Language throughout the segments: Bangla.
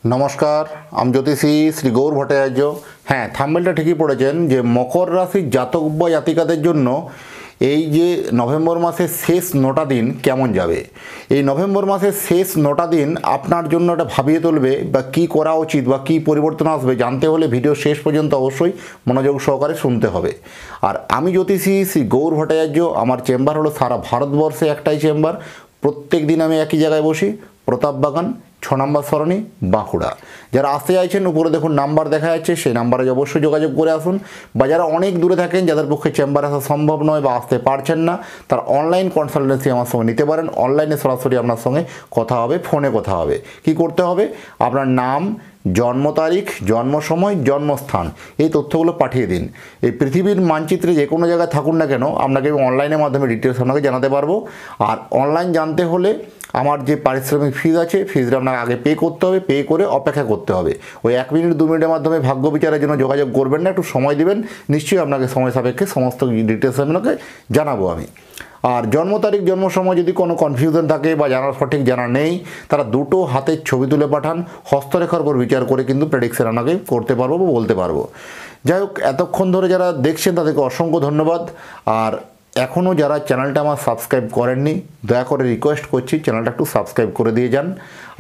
নমস্কার, আমি জ্যোতিষী শ্রী গৌর ভট্টাচার্য। হ্যাঁ, থাম্বনেলটা ঠিকই পড়েছেন যে মকর রাশির জাতক বা জাতিকাদের জন্য এই যে নভেম্বর মাসের শেষ 9টা দিন কেমন যাবে। এই নভেম্বর মাসের শেষ 9টা দিন আপনার জন্য এটা ভাবিয়ে তুলবে বা কী করা উচিত বা কী পরিবর্তন আসবে জানতে হলে ভিডিও শেষ পর্যন্ত অবশ্যই মনোযোগ সহকারে শুনতে হবে। আর আমি জ্যোতিষী শ্রী গৌর ভট্টাচার্য, আমার চেম্বার হলো সারা ভারতবর্ষে একটাই চেম্বার। প্রত্যেক দিন আমি একই জায়গায় বসি, প্রতাপবাগান 6 নম্বর সরণি, বাঁকুড়া। যারা আসতে চাইছেন উপরে দেখুন নাম্বার দেখা যাচ্ছে, সেই নাম্বারে অবশ্যই যোগাযোগ করে আসুন। বা যারা অনেক দূরে থাকেন, যাদের পক্ষে চেম্বার আসা সম্ভব নয় বা আসতে পারছেন না, তারা অনলাইন কনসালটেন্সি আমার সঙ্গে নিতে পারেন। অনলাইনে সরাসরি আপনার সঙ্গে কথা হবে, ফোনে কথা হবে। কি করতে হবে? আপনার নাম, জন্ম তারিখ, জন্ম সময়, জন্মস্থান, এই তথ্যগুলো পাঠিয়ে দিন। এই পৃথিবীর মানচিত্রে যে কোনো জায়গায় থাকুন না কেন, আপনাকে অনলাইনের মাধ্যমে ডিটেলস আপনাকে জানাতে পারবো। আর অনলাইন জানতে হলে আমার যে পারিশ্রমিক ফিজ আছে, ফিজটা আপনাকে আগে পে করতে হবে, পে করে অপেক্ষা করতে হবে। ওই 1 মিনিট 2 মিনিটের মাধ্যমে ভাগ্য বিচারের জন্য যোগাযোগ করবেন না, একটু সময় দিবেন। নিশ্চয়ই আপনাকে সময় সাপেক্ষে সমস্ত ডিটেলস আপনাকে জানাবো আমি। আর জন্ম তারিখ, জন্ম সময় যদি কোনো কনফিউশন থাকে বা সঠিক জানা নেই, তারা দুটো হাতের ছবি তুলে পাঠান। হস্তরেখার উপর বিচার করে কিন্তু প্রেডিকশন আপনাকে করতে পারবো বা বলতে পারবো। যাই হোক, এতক্ষণ ধরে যারা দেখছেন তাদেরকে অসংখ্য ধন্যবাদ। আর এখনও যারা চ্যানেলটা আমার সাবস্ক্রাইব করেননি, দয়া করে রিকোয়েস্ট করছি চ্যানেলটা একটু সাবস্ক্রাইব করে দিয়ে যান।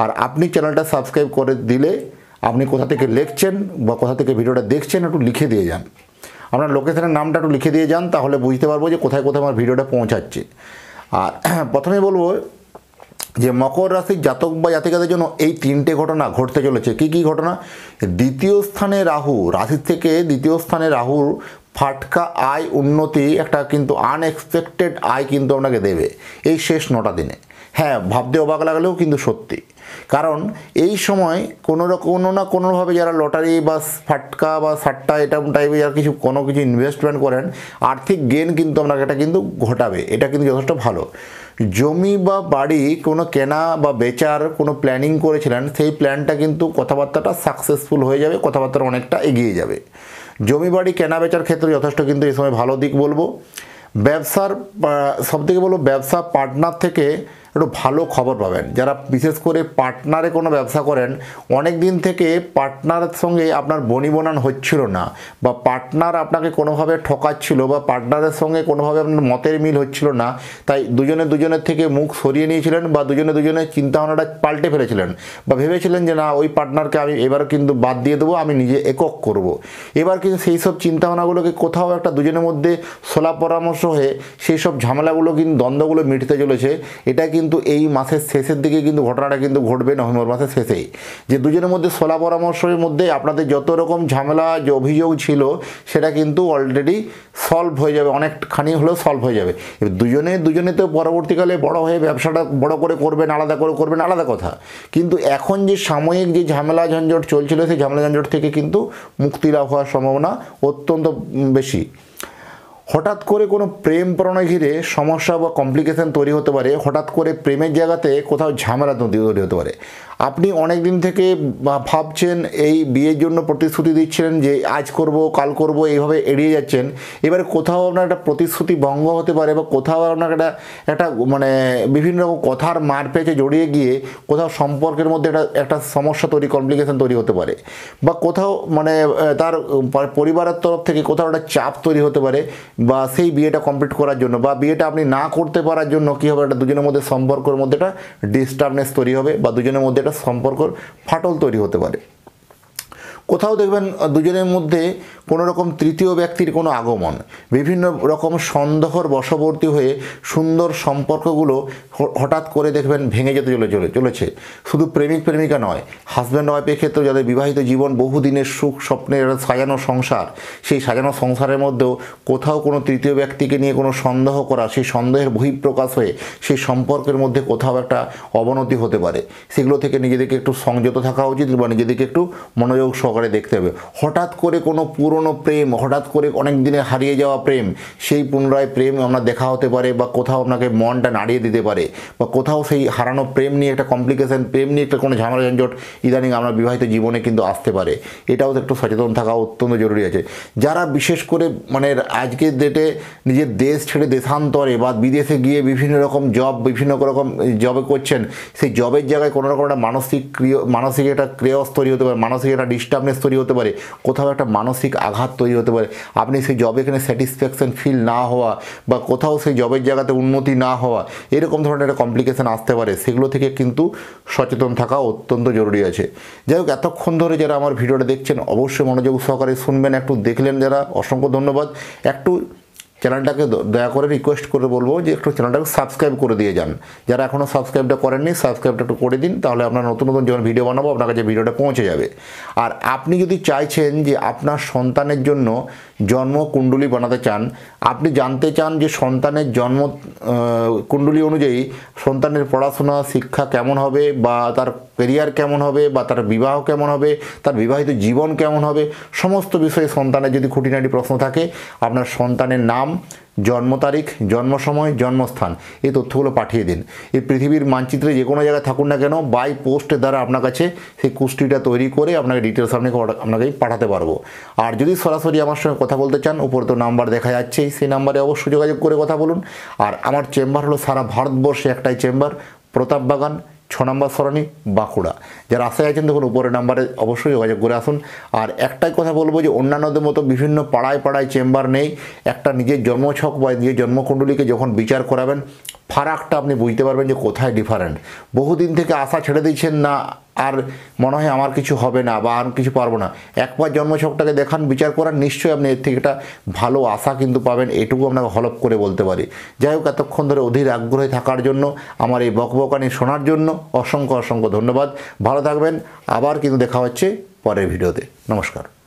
আর আপনি চ্যানেলটা সাবস্ক্রাইব করে দিলে আপনি কোথা থেকে লিখছেন বা কোথা থেকে ভিডিওটা দেখছেন একটু লিখে দিয়ে যান। আপনার লোকেশনের নামটা একটু লিখে দিয়ে যান, তাহলে বুঝতে পারবো যে কোথায় কোথায় আমার ভিডিওটা পৌঁছাচ্ছে। আর প্রথমে বলবো যে মকর রাশির জাতক বা জাতিকাদের জন্য এই 3টে ঘটনা ঘটতে চলেছে। কি কি ঘটনা? দ্বিতীয় স্থানে রাহু, রাশির থেকে দ্বিতীয় স্থানে রাহুর ফাটকা আয়, উন্নতি, একটা কিন্তু আনএক্সপেক্টেড আয় কিন্তু আপনাকে দেবে এই শেষ 9টা দিনে। হ্যাঁ, ভাবতে অবাক লাগলেও কিন্তু সত্যি। কারণ এই সময় কোনো না কোনোভাবে যারা লটারি বা ফাটকা বা সাট্টা এটা টাইপের যারা কোনো কিছু ইনভেস্টমেন্ট করেন, আর্থিক গেন কিন্তু আপনাকে এটা কিন্তু ঘটাবে। এটা কিন্তু যথেষ্ট ভালো। জমি বা বাড়ি কোনো কেনা বা বেচার কোনো প্ল্যানিং করেছিলেন, সেই প্ল্যানটা কিন্তু কথাবার্তাটা সাকসেসফুল হয়ে যাবে, কথাবার্তা অনেকটা এগিয়ে যাবে। জমি বাড়ি কেনা বেচার ক্ষেত্রে যথেষ্ট কিন্তু এই সময় ভালো দিক বলবো। ব্যবসার সবথেকে বলবো, ব্যবসা পার্টনার থেকে একটু ভালো খবর পাবেন। যারা বিশেষ করে পার্টনারে কোনো ব্যবসা করেন, অনেক দিন থেকে পার্টনারের সঙ্গে আপনার বনিবনান হচ্ছিল না, বা পার্টনার আপনাকে কোনোভাবে ঠকাচ্ছিল, বা পার্টনারের সঙ্গে কোনোভাবে আপনার মতের মিল হচ্ছিল না, তাই দুজনের থেকে মুখ সরিয়ে নিয়েছিলেন, বা দুজনের চিন্তাভাবনাটা পাল্টে ফেলেছিলেন, বা ভেবেছিলেন যে না, ওই পার্টনারকে আমি এবার কিন্তু বাদ দিয়ে দেবো, আমি নিজে একক করব। এবার কিন্তু সেই সব চিন্তাভাবনাগুলোকে কোথাও একটা দুজনের মধ্যে সোলা পরামর্শ হয়ে সেই সব ঝামেলাগুলো কিন্তু, দ্বন্দ্বগুলো মিটতে চলেছে। এটা কিন্তু এই মাসের শেষের দিকে কিন্তু ঘটনাটা কিন্তু ঘটবে, নভেম্বর মাসের শেষেই। যে দুজনের মধ্যে সোলা পরামর্শের মধ্যে আপনাদের যত রকম ঝামেলা যে অভিযোগ ছিল, সেটা কিন্তু অলরেডি সলভ হয়ে যাবে, অনেকখানি হলেও সলভ হয়ে যাবে। দুজনে তো পরবর্তীকালে বড় হয়ে ব্যবসাটা বড় করে করবেন, আলাদা করে করবেন, আলাদা কথা। কিন্তু এখন যে সাময়িক যে ঝামেলা ঝঞ্ঝট চলছিল, সেই ঝামেলা ঝঞ্ঝট থেকে কিন্তু মুক্তি লাভ হওয়ার সম্ভাবনা অত্যন্ত বেশি। হঠাৎ করে কোনো প্রেম প্রণয় ঘিরে সমস্যা বা কমপ্লিকেশন তৈরি হতে পারে। হঠাৎ করে প্রেমের জায়গাতে কোথাও ঝামেলা তৈরি হতে পারে। আপনি অনেক দিন থেকে ভাবছেন, এই বিয়ের জন্য প্রতিশ্রুতি দিচ্ছিলেন যে আজ করব, কাল করব, এইভাবে এড়িয়ে যাচ্ছেন। এবারে কোথাও আপনার একটা প্রতিশ্রুতি ভঙ্গ হতে পারে, বা কোথাও আপনার একটা মানে বিভিন্ন রকম কথার মার পেঁচে জড়িয়ে গিয়ে কোথাও সম্পর্কের মধ্যে একটা সমস্যা তৈরি, কমপ্লিকেশন তৈরি হতে পারে। বা কোথাও মানে তার পরিবারের তরফ থেকে কোথাও একটা চাপ তৈরি হতে পারে, বা সেই বিয়েটা কমপ্লিট করার জন্য, বা বিয়েটা আপনি না করতে পারার জন্য কী হবে, একটা দুজনের মধ্যে সম্পর্কের মধ্যে একটা ডিস্টার্বনেস তৈরি হবে, বা দুজনের মধ্যে একটা সম্পর্কের ফাটল তৈরি হতে পারে। কোথাও দেখবেন দুজনের মধ্যে কোনো রকম তৃতীয় ব্যক্তির কোনো আগমন, বিভিন্ন রকম সন্দেহর বশবর্তী হয়ে সুন্দর সম্পর্কগুলো হঠাৎ করে দেখবেন ভেঙে যেতে চলেছে। শুধু প্রেমিক প্রেমিকা নয়, হাজব্যান্ড ওয়াইফের ক্ষেত্রেও যাদের বিবাহিত জীবন, বহুদিনের সুখ স্বপ্নের সাজানো সংসার, সেই সাজানো সংসারের মধ্যেও কোথাও কোনো তৃতীয় ব্যক্তিকে নিয়ে কোনো সন্দেহ করা, সেই সন্দেহের বহিঃপ্রকাশ হয়ে সেই সম্পর্কের মধ্যে কোথাও একটা অবনতি হতে পারে। সেগুলো থেকে নিজেদেরকে একটু সংযত থাকা উচিত, বা নিজেদেরকে একটু মনোযোগ সহকারে দেখতে হবে। হঠাৎ করে কোনো পুরনো প্রেম, হঠাৎ করে অনেক দিনে হারিয়ে যাওয়া প্রেম, সেই পুনরায় প্রেম আপনার দেখা হতে পারে, বা কোথাও আপনাকে মনটা নাড়িয়ে দিতে পারে, বা কোথাও সেই হারানো প্রেম নিয়ে একটা কমপ্লিকেশন, প্রেম নিয়ে একটা কোনো ঝামেলা ঝঞ্ঝট ইদানিং আপনার বিবাহিত জীবনে কিন্তু আসতে পারে, এটাও তো একটু সচেতন থাকা অত্যন্ত জরুরি আছে। যারা বিশেষ করে মানে আজকের ডেটে নিজের দেশ ছেড়ে দেশান্তরে বা বিদেশে গিয়ে বিভিন্ন রকম বিভিন্ন রকম জবে করছেন, সেই জবের জায়গায় কোনো রকম একটা মানসিক একটা ক্রেয়স তৈরি হতে পারে, মানসিক একটা ডিস্টার্বনেস তৈরি হতে পারে, কোথাও একটা মানসিক আঘাত তৈরি হতে পারে। আপনি সেই জবে এখানে স্যাটিসফ্যাকশন ফিল না হওয়া বা কোথাও সেই জবের জায়গাতে উন্নতি না হওয়া, এরকম ধরনের একটা কমপ্লিকেশান আসতে পারে। সেগুলো থেকে কিন্তু সচেতন থাকা অত্যন্ত জরুরি আছে। যাই হোক, এতক্ষণ ধরে যারা আমার ভিডিওটা দেখছেন অবশ্যই মনোযোগ সহকারে শুনবেন। একটু দেখলেন যারা, অসংখ্য ধন্যবাদ। একটু চ্যানেলটাকে দয়া করে রিকোয়েস্ট করে বলবো যে একটু চ্যানেলটাকে সাবস্ক্রাইব করে দিয়ে যান। যারা এখনও সাবস্ক্রাইবটা করেননি, সাবস্ক্রাইবটা একটু করে দিন, তাহলে আপনার নতুন নতুন যখন ভিডিও বানাবো আপনার কাছে ভিডিওটা পৌঁছে যাবে। আর আপনি যদি চাইছেন যে আপনার সন্তানের জন্য জন্মকুণ্ডলী বানাতে চান, আপনি জানতে চান যে সন্তানের জন্ম কুণ্ডলী অনুযায়ী সন্তানের পড়াশোনা শিক্ষা কেমন হবে, বা তার কেরিয়ার কেমন হবে, বা তার বিবাহ কেমন হবে, তার বিবাহিত জীবন কেমন হবে, সমস্ত বিষয়ে সন্তানের যদি খুঁটিনাটি প্রশ্ন থাকে, আপনার সন্তানের নাম, জন্ম তারিখ, জন্ম সময়, জন্মস্থান, এই তথ্যগুলো পাঠিয়ে দিন। এই পৃথিবীর মানচিত্রে যে কোনো জায়গায় থাকুন না কেন, বাই পোস্টের দ্বারা আপনার কাছে সেই কুষ্টিটা তৈরি করে আপনাকে ডিটেলস আপনাকে পাঠাতে পারবো। আর যদি সরাসরি আমার সঙ্গে কথা বলতে চান, উপরে তো নাম্বার দেখা যাচ্ছেই, সেই নাম্বারে অবশ্যই যোগাযোগ করে কথা বলুন। আর আমার চেম্বার হলো সারা ভারতবর্ষে একটাই চেম্বার, প্রতাপবাগান 6 নম্বর সরণি, বাঁকুড়া। যারা আশায় আছেন দেখুন উপরের নাম্বারে অবশ্যই যোগাযোগ করে আসুন। আর একটাই কথা বলবো যে অন্যান্যদের মতো বিভিন্ন পাড়ায় চেম্বার নেই। একটা নিজের জন্মছক বা নিজের জন্মকুণ্ডলীকে যখন বিচার করাবেন, ফারাকটা আপনি বুঝতে পারবেন যে কোথায় ডিফারেন্ট। বহুদিন থেকে আশা ছেড়ে দিচ্ছেন না, আর মনে হয় আমার কিছু হবে না বা আর কিছু পারবো না, একবার জন্মছকটাকে দেখান, বিচার করার, নিশ্চয়ই আপনি এর থেকে একটা ভালো আশা কিন্তু পাবেন, এটুকু আপনাকে হলপ করে বলতে পারি। যাই হোক, এতক্ষণ ধরে অধীর আগ্রহে থাকার জন্য, আমার এই বকবকানি শোনার জন্য অসংখ্য ধন্যবাদ। ভালো থাকবেন। আবার কিন্তু দেখা হচ্ছে পরের ভিডিওতে। নমস্কার।